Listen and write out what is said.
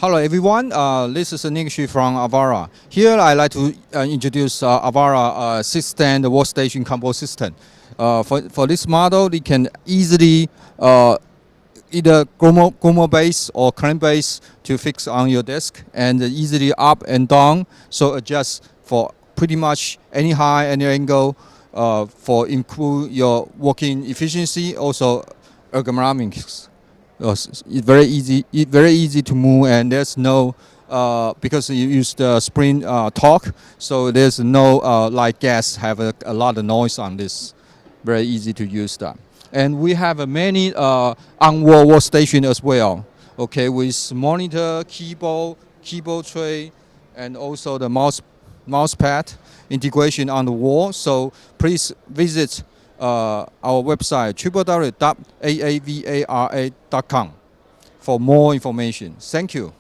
Hello everyone, this is Nick Xu from Aavara. Here I'd like to introduce Aavara six-stand workstation combo system. For this model, it can easily either Gomo base or clamp base to fix on your desk and easily up and down, so adjust for pretty much any height, any angle for improve your working efficiency, also ergonomics. It's very easy to move, and there's no because you use the spring torque, so there's no like gas have a lot of noise on this. Very easy to use that. And we have many on-wall workstation as well. Okay, with monitor, keyboard tray, and also the mouse pad integration on the wall. So please visit our website www.aavara.com for more information. Thank you.